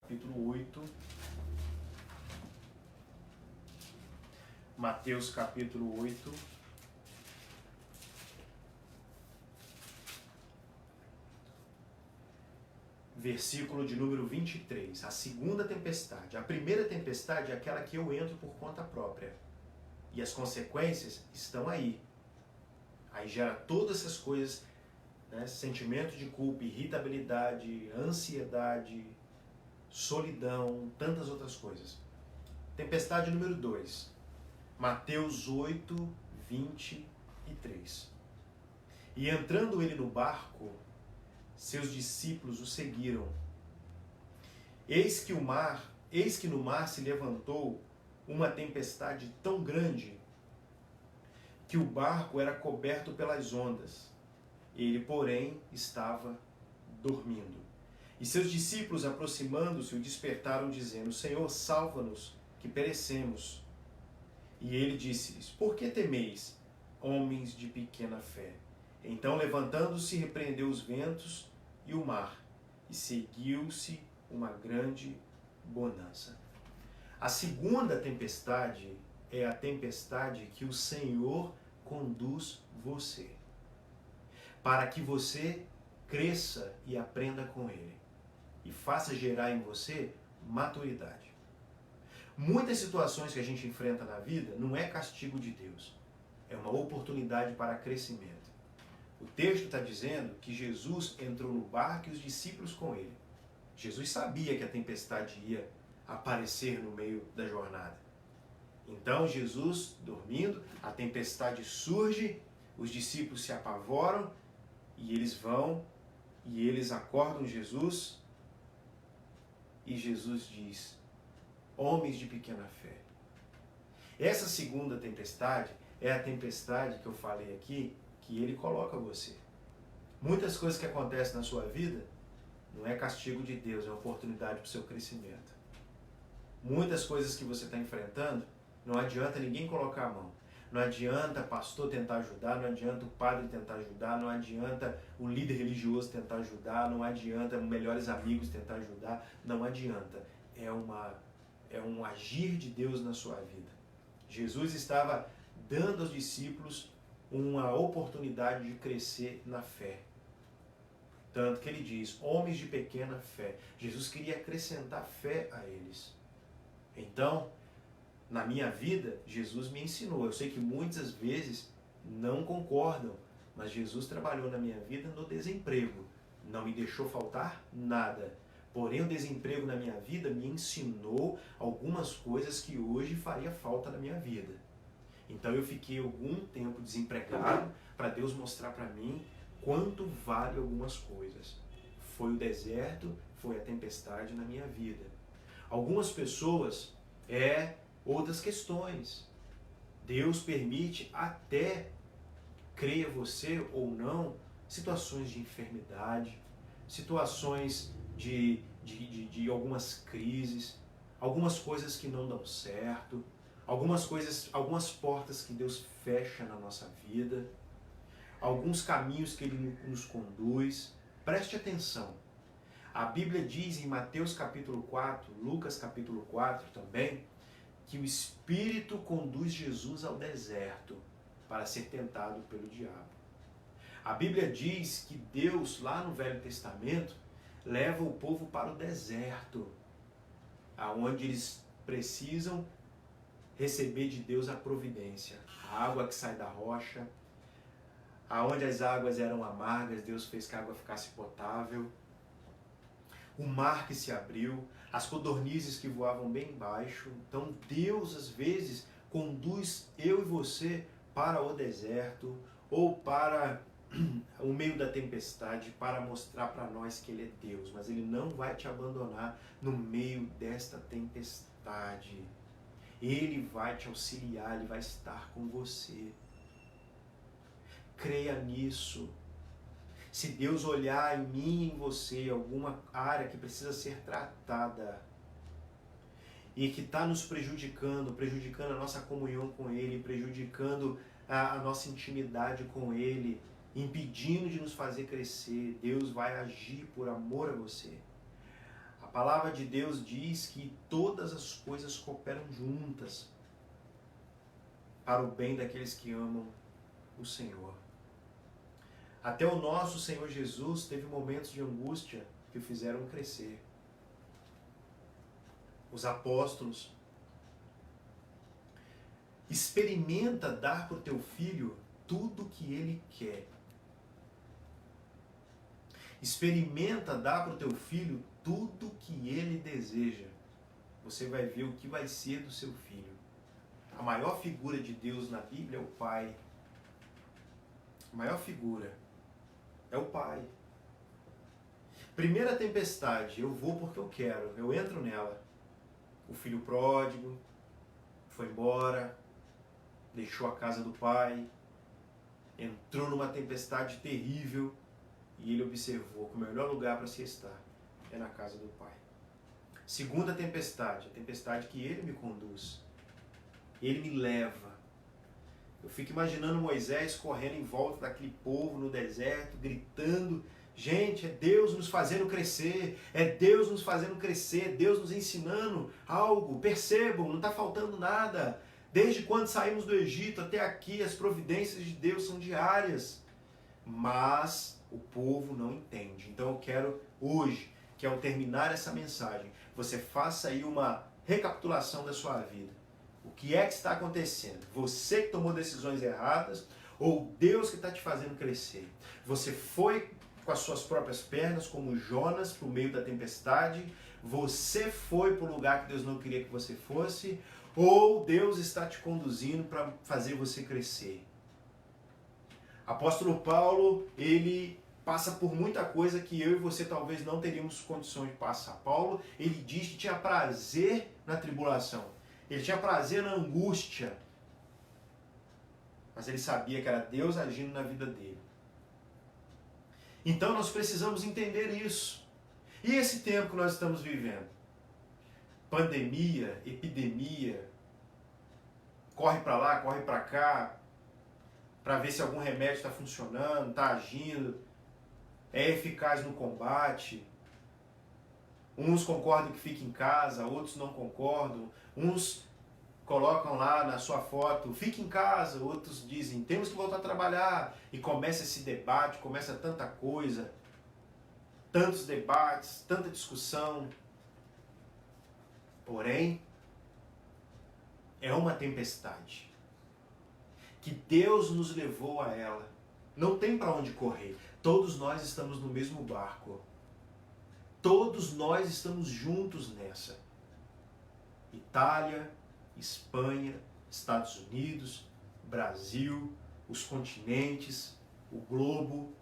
capítulo 8. Mateus capítulo 8. Versículo de número 23. A segunda tempestade. A primeira tempestade é aquela que eu entro por conta própria. E as consequências estão aí. Aí gera todas essas coisas, né? Sentimento de culpa, irritabilidade, ansiedade, solidão, tantas outras coisas. Tempestade número 2. Mateus 8, 23. E entrando ele no barco, seus discípulos o seguiram. Eis que no mar se levantou uma tempestade tão grande que o barco era coberto pelas ondas. Ele, porém, estava dormindo. E seus discípulos, aproximando-se, o despertaram, dizendo: Senhor, salva-nos, que perecemos. E ele disse-lhes: Por que temeis, homens de pequena fé? Então, levantando-se, repreendeu os ventos e o mar, e seguiu-se uma grande bonança. A segunda tempestade é a tempestade que o Senhor conduz você, para que você cresça e aprenda com Ele, e faça gerar em você maturidade. Muitas situações que a gente enfrenta na vida não é castigo de Deus, é uma oportunidade para crescimento. O texto está dizendo que Jesus entrou no barco e os discípulos com ele. Jesus sabia que a tempestade ia aparecer no meio da jornada. Então Jesus, dormindo, a tempestade surge, os discípulos se apavoram e eles vão e eles acordam Jesus e Jesus diz: homens de pequena fé. Essa segunda tempestade é a tempestade que eu falei aqui, que ele coloca você. Muitas coisas que acontecem na sua vida não é castigo de Deus, é oportunidade para o seu crescimento. Muitas coisas que você está enfrentando, não adianta ninguém colocar a mão. Não adianta pastor tentar ajudar, não adianta o padre tentar ajudar, não adianta o líder religioso tentar ajudar, não adianta melhores amigos tentar ajudar, não adianta. É um agir de Deus na sua vida. Jesus estava dando aos discípulos uma oportunidade de crescer na fé. Tanto que ele diz, homens de pequena fé. Jesus queria acrescentar fé a eles. Então, na minha vida, Jesus me ensinou. Eu sei que muitas vezes não concordam, mas Jesus trabalhou na minha vida no desemprego. Não me deixou faltar nada. Porém, o desemprego na minha vida me ensinou algumas coisas que hoje faria falta na minha vida. Então eu fiquei algum tempo desempregado para Deus mostrar para mim quanto vale algumas coisas. Foi o deserto, foi a tempestade na minha vida. Algumas pessoas, outras questões. Deus permite até, creia você ou não, situações de enfermidade, situações de algumas crises, algumas coisas que não dão certo, algumas portas que Deus fecha na nossa vida, alguns caminhos que Ele nos conduz. Preste atenção. A Bíblia diz em Mateus capítulo 4, Lucas capítulo 4 também, que o Espírito conduz Jesus ao deserto para ser tentado pelo diabo. A Bíblia diz que Deus, lá no Velho Testamento, leva o povo para o deserto, aonde eles precisam receber de Deus a providência. A água que sai da rocha, aonde as águas eram amargas, Deus fez que a água ficasse potável. O mar que se abriu, as codornizes que voavam bem baixo. Então Deus, às vezes, conduz eu e você para o deserto ou para o meio da tempestade para mostrar para nós que Ele é Deus. Mas Ele não vai te abandonar no meio desta tempestade. Ele vai te auxiliar, Ele vai estar com você. Creia nisso. Se Deus olhar em mim e em você alguma área que precisa ser tratada e que está nos prejudicando a nossa comunhão com Ele, prejudicando a nossa intimidade com Ele, impedindo de nos fazer crescer, Deus vai agir por amor a você. A palavra de Deus diz que todas as coisas cooperam juntas para o bem daqueles que amam o Senhor. Até o nosso Senhor Jesus teve momentos de angústia que o fizeram crescer. Os apóstolos. Experimenta dar para o teu filho tudo o que ele quer. Experimenta dar para o teu filho tudo o que ele deseja. Você vai ver o que vai ser do seu filho. A maior figura de Deus na Bíblia é o Pai. A maior figura é o Pai. Primeira tempestade, eu vou porque eu quero, eu entro nela. O filho pródigo foi embora, deixou a casa do pai, entrou numa tempestade terrível e ele observou que o melhor lugar para se estar é na casa do pai. Segunda tempestade, a tempestade que ele me conduz. Ele me leva. Eu fico imaginando Moisés correndo em volta daquele povo no deserto, gritando: gente, é Deus nos fazendo crescer, é Deus nos fazendo crescer, Deus nos ensinando algo. Percebam, não está faltando nada. Desde quando saímos do Egito até aqui, as providências de Deus são diárias. Mas o povo não entende. Então eu quero hoje, que ao terminar essa mensagem, você faça aí uma recapitulação da sua vida. O que é que está acontecendo? Você que tomou decisões erradas ou Deus que está te fazendo crescer? Você foi com as suas próprias pernas, como Jonas, para o meio da tempestade? Você foi para o lugar que Deus não queria que você fosse? Ou Deus está te conduzindo para fazer você crescer? Apóstolo Paulo, ele passa por muita coisa que eu e você talvez não teríamos condições de passar. Paulo, ele diz que tinha prazer na tribulação. Ele tinha prazer na angústia. Mas ele sabia que era Deus agindo na vida dele. Então nós precisamos entender isso. E esse tempo que nós estamos vivendo? Pandemia, epidemia, corre para lá, corre para cá, para ver se algum remédio está funcionando, está agindo, é eficaz no combate. Uns concordam que fique em casa, outros não concordam. Uns colocam lá na sua foto, fique em casa, outros dizem, temos que voltar a trabalhar. E começa esse debate, começa tanta coisa, tantos debates, tanta discussão. Porém, é uma tempestade que Deus nos levou a ela. Não tem para onde correr. Todos nós estamos no mesmo barco. Todos nós estamos juntos nessa. Itália, Espanha, Estados Unidos, Brasil, os continentes, o globo.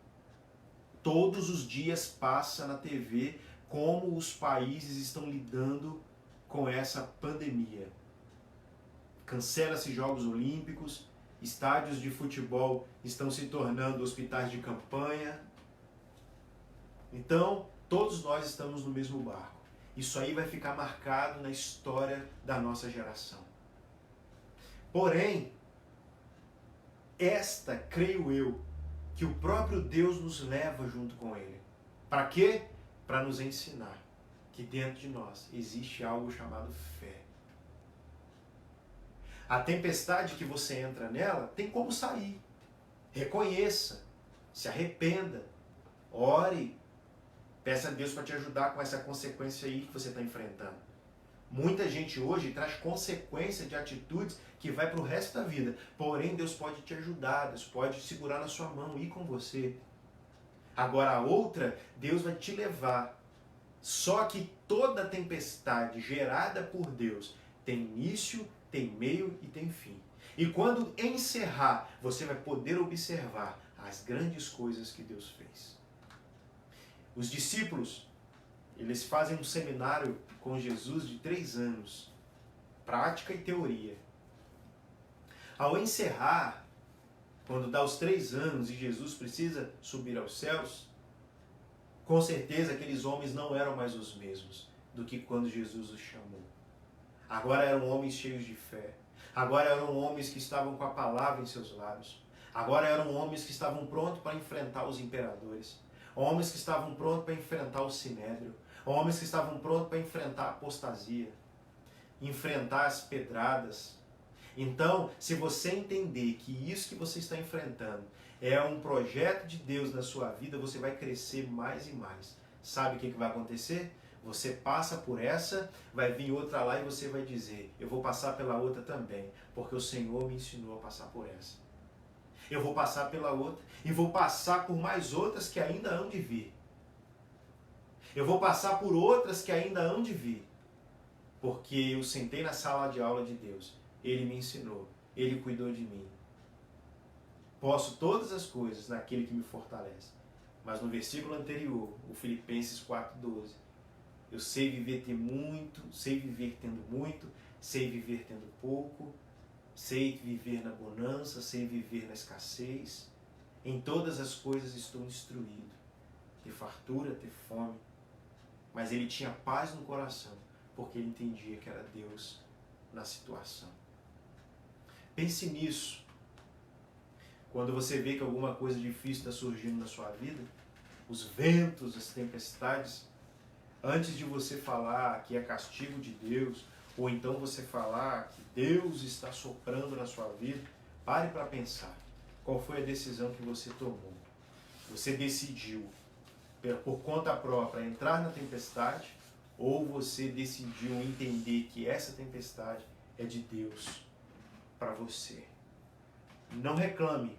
Todos os dias passa na TV como os países estão lidando com essa pandemia. Cancela-se Jogos Olímpicos, estádios de futebol estão se tornando hospitais de campanha. Então, todos nós estamos no mesmo barco. Isso aí vai ficar marcado na história da nossa geração. Porém, esta, creio eu, que o próprio Deus nos leva junto com Ele. Para quê? Para nos ensinar que dentro de nós existe algo chamado fé. A tempestade que você entra nela tem como sair. Reconheça, se arrependa, ore, peça a Deus para te ajudar com essa consequência aí que você está enfrentando. Muita gente hoje traz consequência de atitudes que vai para o resto da vida. Porém, Deus pode te ajudar, Deus pode segurar na sua mão e ir com você. Agora a outra, Deus vai te levar. Só que toda tempestade gerada por Deus tem início, tem meio e tem fim. E quando encerrar, você vai poder observar as grandes coisas que Deus fez. Os discípulos, eles fazem um seminário com Jesus de 3 anos, prática e teoria. Ao encerrar, quando dá os 3 anos e Jesus precisa subir aos céus, com certeza aqueles homens não eram mais os mesmos do que quando Jesus os chamou. Agora eram homens cheios de fé. Agora eram homens que estavam com a palavra em seus lábios. Agora eram homens que estavam prontos para enfrentar os imperadores. Homens que estavam prontos para enfrentar o sinédrio. Homens que estavam prontos para enfrentar a apostasia, enfrentar as pedradas. Então, se você entender que isso que você está enfrentando é um projeto de Deus na sua vida, você vai crescer mais e mais. Sabe o que vai acontecer? Você passa por essa, vai vir outra lá e você vai dizer, eu vou passar pela outra também, porque o Senhor me ensinou a passar por essa. Eu vou passar pela outra e vou passar por mais outras que ainda hão de vir. Eu vou passar por outras que ainda hão de vir. Porque eu sentei na sala de aula de Deus. Ele me ensinou. Ele cuidou de mim. Posso todas as coisas naquele que me fortalece. Mas no versículo anterior, o Filipenses 4,12, eu sei viver ter muito, sei viver tendo muito, sei viver tendo pouco, sei viver na bonança, sei viver na escassez. Em todas as coisas estou instruído. Ter fartura, ter fome. Mas ele tinha paz no coração, porque ele entendia que era Deus na situação. Pense nisso. Quando você vê que alguma coisa difícil está surgindo na sua vida, os ventos, as tempestades, antes de você falar que é castigo de Deus, ou então você falar que Deus está soprando na sua vida, pare para pensar. Qual foi a decisão que você tomou? Você decidiu, por conta própria, entrar na tempestade, ou você decidiu entender que essa tempestade é de Deus para você? Não reclame.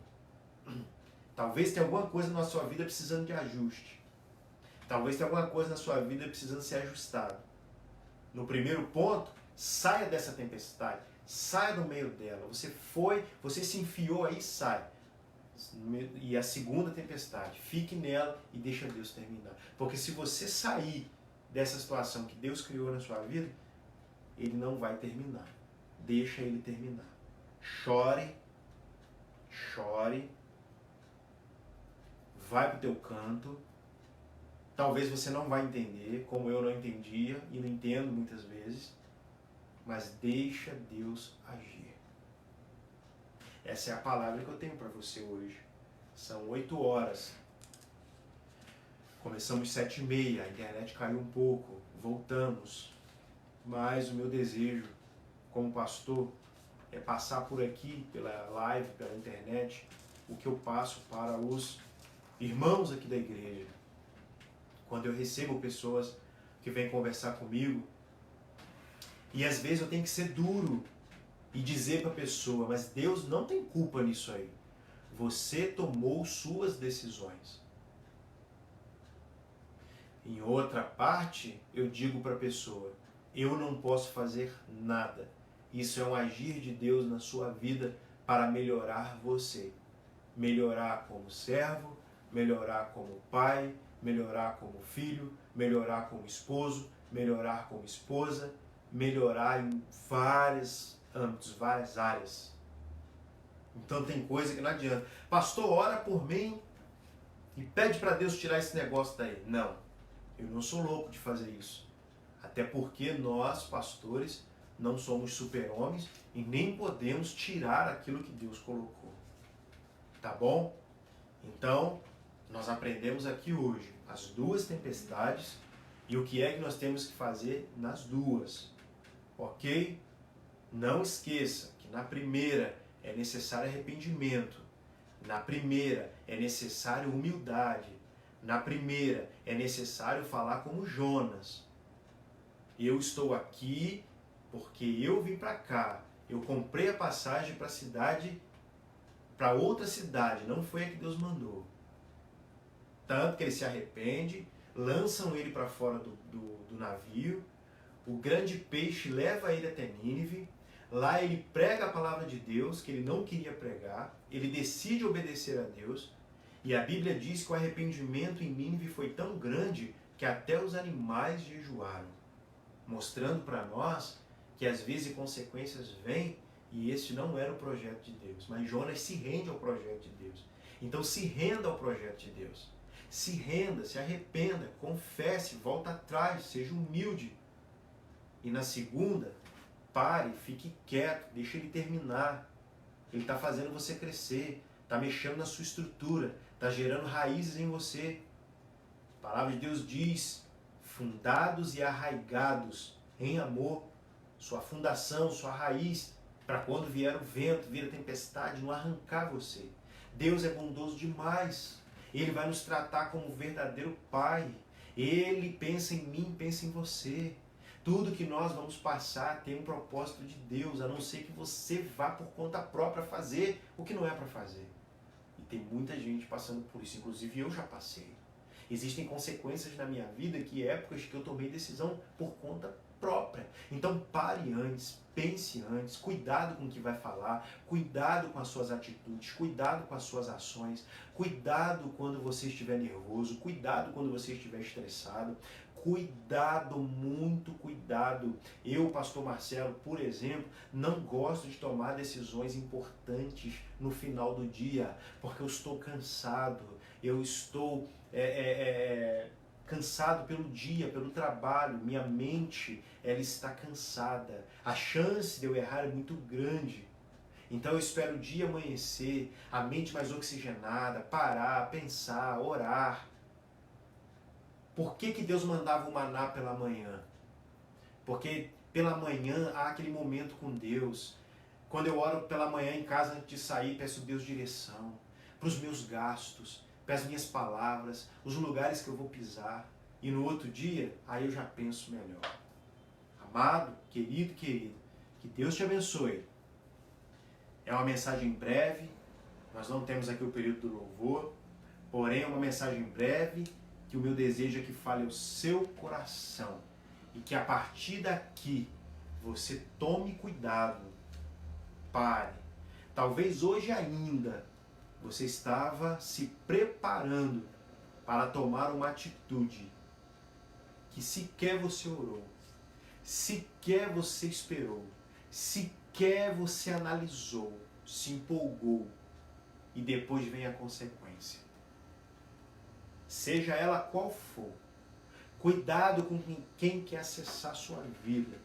Talvez tenha alguma coisa na sua vida precisando de ajuste. Talvez tenha alguma coisa na sua vida precisando ser ajustada. No primeiro ponto, saia dessa tempestade. Saia do meio dela. Você se enfiou aí, sai. E a segunda tempestade, fique nela e deixa Deus terminar. Porque se você sair dessa situação que Deus criou na sua vida, Ele não vai terminar. Deixa Ele terminar. Chore. Vai para o teu canto. Talvez você não vai entender, como eu não entendia e não entendo muitas vezes, mas deixa Deus agir. Essa é a palavra que eu tenho para você hoje. São 8 horas. Começamos 7h30, a internet caiu um pouco, voltamos. Mas o meu desejo, como pastor, é passar por aqui, pela live, pela internet, o que eu passo para os irmãos aqui da igreja. Quando eu recebo pessoas que vêm conversar comigo, e às vezes eu tenho que ser duro e dizer para a pessoa, mas Deus não tem culpa nisso aí. Você tomou suas decisões. Em outra parte, eu digo para a pessoa, eu não posso fazer nada. Isso é um agir de Deus na sua vida para melhorar você. Melhorar como servo, melhorar como pai, melhorar como filho, melhorar como esposo, melhorar como esposa, melhorar em vários âmbitos, várias áreas. Então tem coisa que não adianta. Pastor, ora por mim e pede para Deus tirar esse negócio daí. Não, eu não sou louco de fazer isso. Até porque nós, pastores, não somos super-homens e nem podemos tirar aquilo que Deus colocou. Tá bom? Então, nós aprendemos aqui hoje as 2 tempestades e o que é que nós temos que fazer nas 2. Ok? Não esqueça que na primeira é necessário arrependimento. Na primeira é necessário humildade. Na primeira é necessário falar como Jonas. Eu estou aqui porque eu vim para cá. Eu comprei a passagem para a cidade, para outra cidade. Não foi a que Deus mandou. Tanto que ele se arrepende, lançam ele para fora do navio. O grande peixe leva ele até Nínive. Lá ele prega a palavra de Deus, que ele não queria pregar. Ele decide obedecer a Deus. E a Bíblia diz que o arrependimento em Nínive foi tão grande que até os animais jejuaram. Mostrando para nós que às vezes consequências vêm e esse não era o projeto de Deus. Mas Jonas se rende ao projeto de Deus. Então se renda ao projeto de Deus. Se renda, se arrependa, confesse, volta atrás, seja humilde. E na segunda, pare, fique quieto, deixe ele terminar. Ele está fazendo você crescer, está mexendo na sua estrutura, está gerando raízes em você. A palavra de Deus diz, fundados e arraigados em amor, sua fundação, sua raiz, para quando vier o vento, vir a tempestade, não arrancar você. Deus é bondoso demais. Ele vai nos tratar como um verdadeiro Pai. Ele pensa em mim, pensa em você. Tudo que nós vamos passar tem um propósito de Deus, a não ser que você vá por conta própria fazer o que não é para fazer. E tem muita gente passando por isso, inclusive eu já passei. Existem consequências na minha vida que épocas que eu tomei decisão por conta própria. Então pare antes, pense antes, cuidado com o que vai falar, cuidado com as suas atitudes, cuidado com as suas ações, cuidado quando você estiver nervoso, cuidado quando você estiver estressado, cuidado, muito cuidado. Eu, pastor Marcelo, por exemplo, não gosto de tomar decisões importantes no final do dia, porque eu estou cansado, eu estou cansado pelo dia, pelo trabalho, minha mente ela está cansada, a chance de eu errar é muito grande. Então eu espero o dia amanhecer, a mente mais oxigenada, parar, pensar, orar. Por que Deus mandava o maná pela manhã? Porque pela manhã há aquele momento com Deus. Quando eu oro pela manhã em casa antes de sair, peço a Deus direção para os meus gastos, para as minhas palavras, os lugares que eu vou pisar. E no outro dia, aí eu já penso melhor. Amado, querido, que Deus te abençoe. É uma mensagem breve, nós não temos aqui o período do louvor, porém é uma mensagem breve que o meu desejo é que fale ao seu coração e que a partir daqui você tome cuidado, pare. Talvez hoje ainda você estava se preparando para tomar uma atitude que sequer você orou, sequer você esperou, sequer você analisou, se empolgou e depois vem a consequência. Seja ela qual for, cuidado com quem quer acessar sua vida,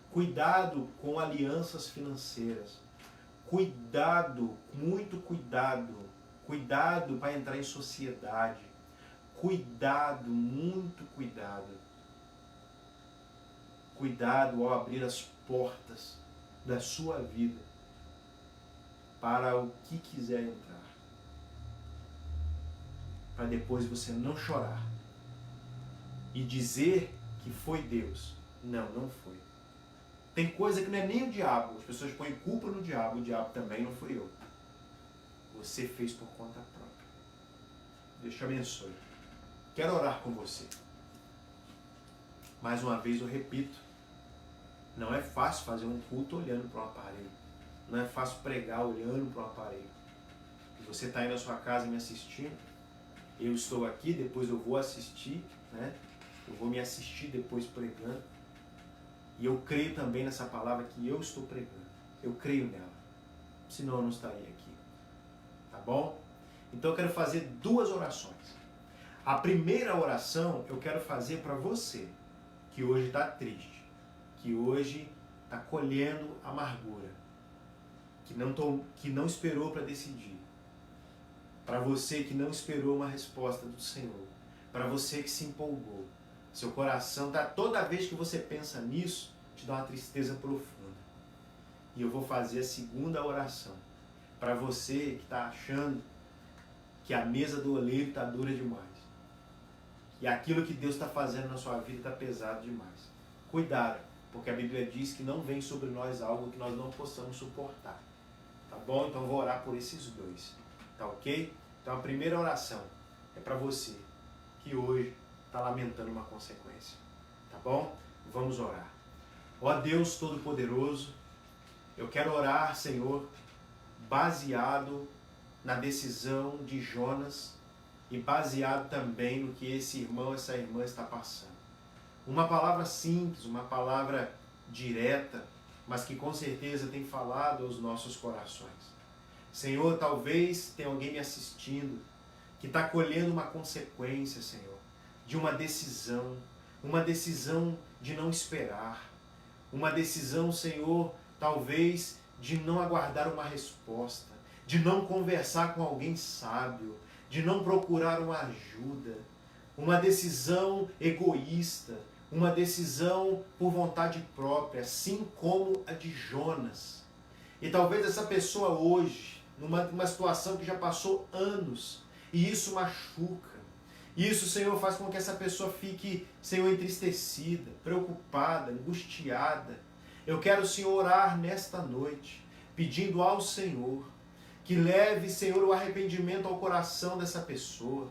cuidado com alianças financeiras, cuidado, muito cuidado, cuidado para entrar em sociedade, cuidado, muito cuidado, cuidado ao abrir as portas da sua vida para o que quiser entrar, para depois você não chorar e dizer que foi Deus. Não, não foi. Tem coisa que não é nem o diabo. As pessoas põem culpa no diabo. O diabo também não fui eu. Você fez por conta própria. Deus te abençoe. Quero orar com você. Mais uma vez eu repito. Não é fácil fazer um culto olhando para um aparelho. Não é fácil pregar olhando para um aparelho. E você está aí na sua casa me assistindo. Eu estou aqui, depois eu vou assistir, né? Eu vou me assistir depois pregando. E eu creio também nessa palavra que eu estou pregando. Eu creio nela. Senão eu não estaria aqui. Tá bom? Então eu quero fazer duas orações. A primeira oração eu quero fazer para você que hoje está triste, que hoje está colhendo amargura, que não esperou para decidir. Para você que não esperou uma resposta do Senhor. Para você que se empolgou. Seu coração tá, toda vez que você pensa nisso, te dá uma tristeza profunda. E eu vou fazer a segunda oração. Para você que está achando que a mesa do oleiro está dura demais. E aquilo que Deus está fazendo na sua vida está pesado demais. Cuidado, porque a Bíblia diz que não vem sobre nós algo que nós não possamos suportar. Tá bom? Então eu vou orar por esses dois. Tá ok? Então a primeira oração é para você que hoje está lamentando uma consequência. Tá bom? Vamos orar. Ó Deus Todo-Poderoso, eu quero orar, Senhor, baseado na decisão de Jonas e baseado também no que esse irmão, essa irmã está passando. Uma palavra simples, uma palavra direta, mas que com certeza tem falado aos nossos corações. Senhor, talvez tenha alguém me assistindo que está colhendo uma consequência, Senhor, de uma decisão de não esperar, uma decisão, Senhor, talvez de não aguardar uma resposta, de não conversar com alguém sábio, de não procurar uma ajuda. uma decisão egoísta, uma decisão por vontade própria, assim como a de Jonas. E talvez essa pessoa hoje, numa situação que já passou anos, e isso machuca. Isso, Senhor, faz com que essa pessoa fique, Senhor, entristecida, preocupada, angustiada. Eu quero, Senhor, orar nesta noite, pedindo ao Senhor que leve, Senhor, o arrependimento ao coração dessa pessoa,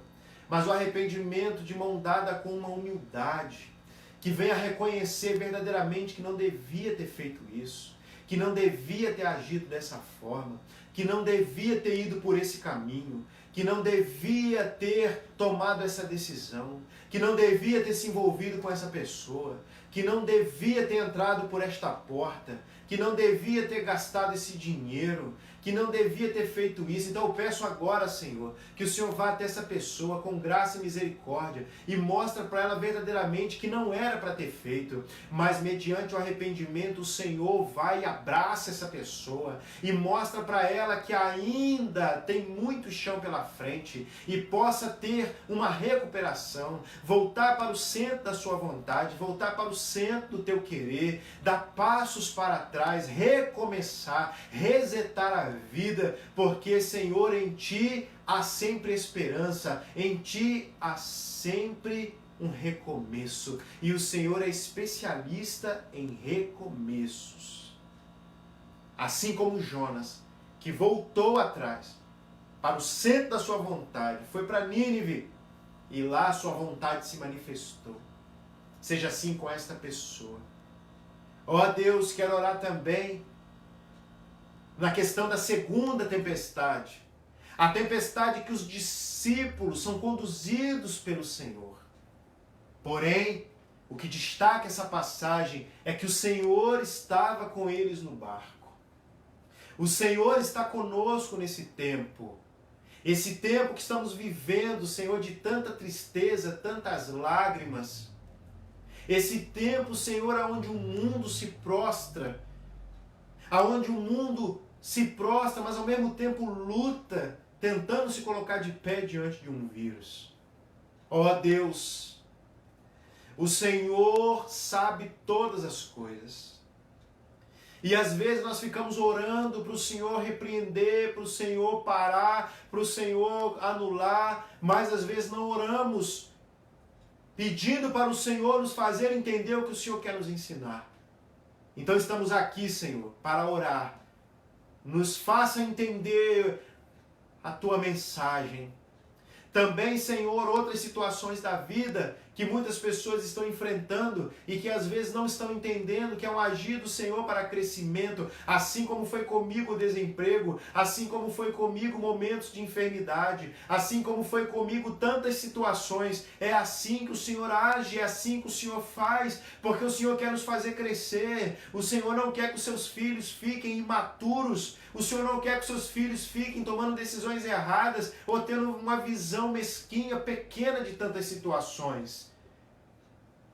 mas o arrependimento de mão dada com uma humildade, que venha reconhecer verdadeiramente que não devia ter feito isso, que não devia ter agido dessa forma, que não devia ter ido por esse caminho, que não devia ter tomado essa decisão, que não devia ter se envolvido com essa pessoa, que não devia ter entrado por esta porta, que não devia ter gastado esse dinheiro, que não devia ter feito isso. Então eu peço agora, Senhor, que o Senhor vá até essa pessoa com graça e misericórdia e mostra para ela verdadeiramente que não era para ter feito, mas mediante o arrependimento o Senhor vai e abraça essa pessoa e mostra para ela que ainda tem muito chão pela frente e possa ter uma recuperação, voltar para o centro da sua vontade, voltar para o centro do teu querer, dar passos para trás, recomeçar, resetar a vida, porque, Senhor, em Ti há sempre esperança, em Ti há sempre um recomeço, e o Senhor é especialista em recomeços. Assim como Jonas, que voltou atrás, para o centro da sua vontade, foi para Nínive, e lá a sua vontade se manifestou. Seja assim com esta pessoa. Ó Deus, quero orar também na questão da segunda tempestade. A tempestade que os discípulos são conduzidos pelo Senhor. Porém, o que destaca essa passagem é que o Senhor estava com eles no barco. O Senhor está conosco nesse tempo. Esse tempo que estamos vivendo, Senhor, de tanta tristeza, tantas lágrimas. Esse tempo, Senhor, onde o mundo se prostra, aonde o mundo se prostra, mas ao mesmo tempo luta, tentando se colocar de pé diante de um vírus. Ó Deus, o Senhor sabe todas as coisas. E às vezes nós ficamos orando para o Senhor repreender, para o Senhor parar, para o Senhor anular, mas às vezes não oramos pedindo para o Senhor nos fazer entender o que o Senhor quer nos ensinar. Então estamos aqui, Senhor, para orar. Nos faça entender a Tua mensagem. Também, Senhor, outras situações da vida que muitas pessoas estão enfrentando e que às vezes não estão entendendo que é um agir do Senhor para crescimento, assim como foi comigo o desemprego, assim como foi comigo momentos de enfermidade, assim como foi comigo tantas situações. É assim que o Senhor age, é assim que o Senhor faz, porque o Senhor quer nos fazer crescer. O Senhor não quer que os seus filhos fiquem imaturos, o Senhor não quer que os seus filhos fiquem tomando decisões erradas ou tendo uma visão mesquinha, pequena de tantas situações.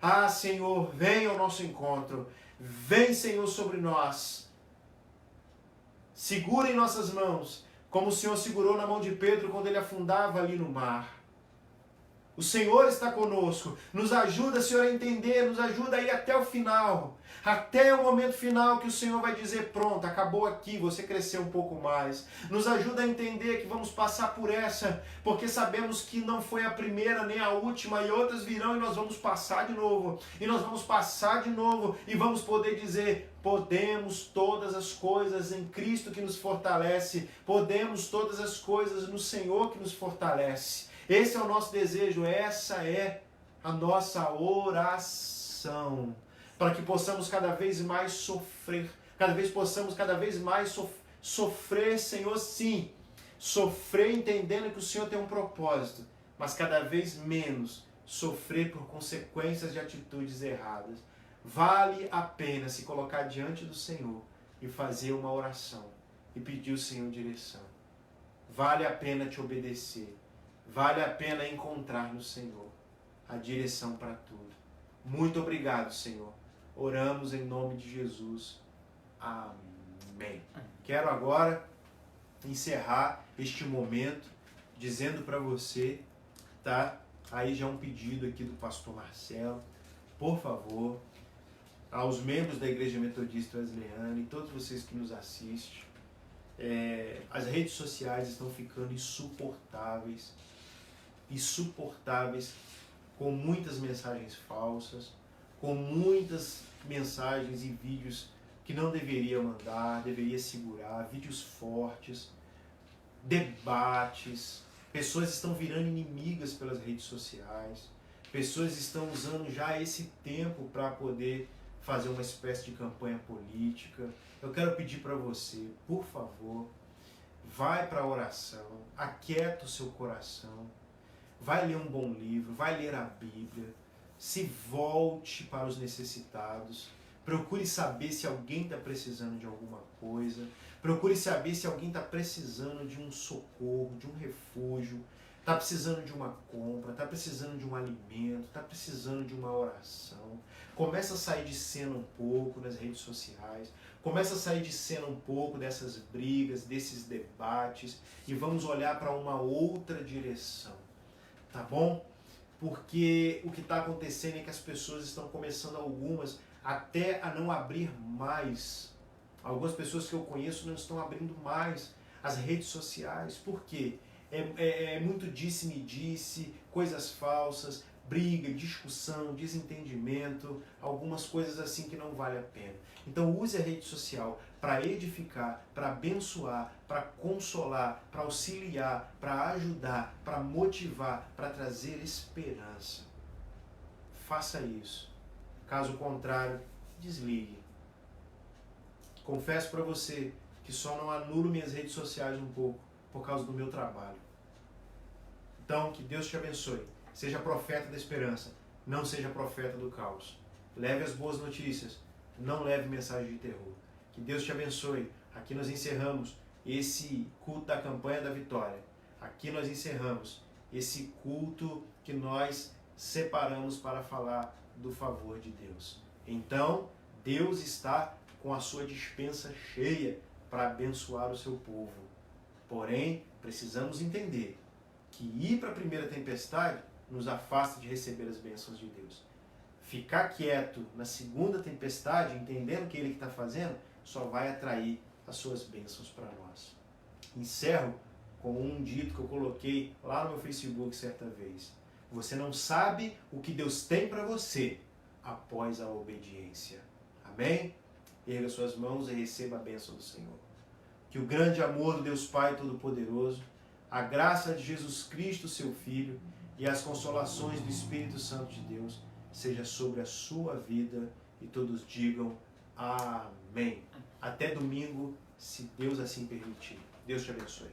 Ah, Senhor, vem ao nosso encontro. Vem, Senhor, sobre nós. Segura em nossas mãos, como o Senhor segurou na mão de Pedro quando ele afundava ali no mar. O Senhor está conosco. Nos ajuda, Senhor, a entender, nos ajuda a ir até o final. Até o momento final que o Senhor vai dizer, pronto, acabou aqui, você cresceu um pouco mais. Nos ajuda a entender que vamos passar por essa, porque sabemos que não foi a primeira nem a última, e outras virão e nós vamos passar de novo. E nós vamos passar de novo e vamos poder dizer, podemos todas as coisas em Cristo que nos fortalece. Podemos todas as coisas no Senhor que nos fortalece. Esse é o nosso desejo, essa é a nossa oração. Para que possamos cada vez mais sofrer, possamos cada vez mais sofrer, Senhor, sim. Sofrer entendendo que o Senhor tem um propósito, mas cada vez menos sofrer por consequências de atitudes erradas. Vale a pena se colocar diante do Senhor e fazer uma oração e pedir ao Senhor direção. Vale a pena te obedecer. Vale a pena encontrar no Senhor a direção para tudo. Muito obrigado, Senhor. Oramos em nome de Jesus. Amém. Quero agora encerrar este momento dizendo para você, tá, Aí já é um pedido aqui do pastor Marcelo, por favor, aos membros da Igreja Metodista Wesleyana e todos vocês que nos assistem, as redes sociais estão ficando insuportáveis, com muitas mensagens falsas, com muitas mensagens e vídeos que não deveria mandar, deveria segurar, vídeos fortes, debates, pessoas estão virando inimigas pelas redes sociais, pessoas estão usando já esse tempo para poder fazer uma espécie de campanha política. Eu quero pedir para você, por favor, vai para a oração, aquieta o seu coração, vai ler um bom livro, vai ler a Bíblia, se volte para os necessitados, procure saber se alguém está precisando de alguma coisa, procure saber se alguém está precisando de um socorro, de um refúgio, está precisando de uma compra, está precisando de um alimento, está precisando de uma oração. Começa a sair de cena um pouco nas redes sociais, começa a sair de cena um pouco dessas brigas, desses debates e vamos olhar para uma outra direção, tá bom? Porque o que está acontecendo é que as pessoas estão começando, algumas, até a não abrir mais. Algumas pessoas que eu conheço não estão abrindo mais as redes sociais. Por quê? É muito disse-me-disse, coisas falsas, briga, discussão, desentendimento, algumas coisas assim que não vale a pena. Então use a rede social para edificar, para abençoar, para consolar, para auxiliar, para ajudar, para motivar, para trazer esperança. Faça isso. Caso contrário, desligue. Confesso para você que só não anulo minhas redes sociais um pouco por causa do meu trabalho. Então, que Deus te abençoe. Seja profeta da esperança, não seja profeta do caos. Leve as boas notícias, não leve mensagem de terror. Que Deus te abençoe. Aqui nós encerramos esse culto da campanha da vitória. Aqui nós encerramos esse culto que nós separamos para falar do favor de Deus. Então, Deus está com a sua despensa cheia para abençoar o seu povo. Porém, precisamos entender que ir para a primeira tempestade nos afasta de receber as bênçãos de Deus. Ficar quieto na segunda tempestade, entendendo o que Ele está fazendo, só vai atrair as suas bênçãos para nós. Encerro com um dito que eu coloquei lá no meu Facebook certa vez. Você não sabe o que Deus tem para você após a obediência. Amém? Erga suas mãos e receba a bênção do Senhor. Que o grande amor do Deus Pai Todo-Poderoso, a graça de Jesus Cristo, seu Filho, e as consolações do Espírito Santo de Deus seja sobre a sua vida e todos digam amém. Até domingo, se Deus assim permitir. Deus te abençoe.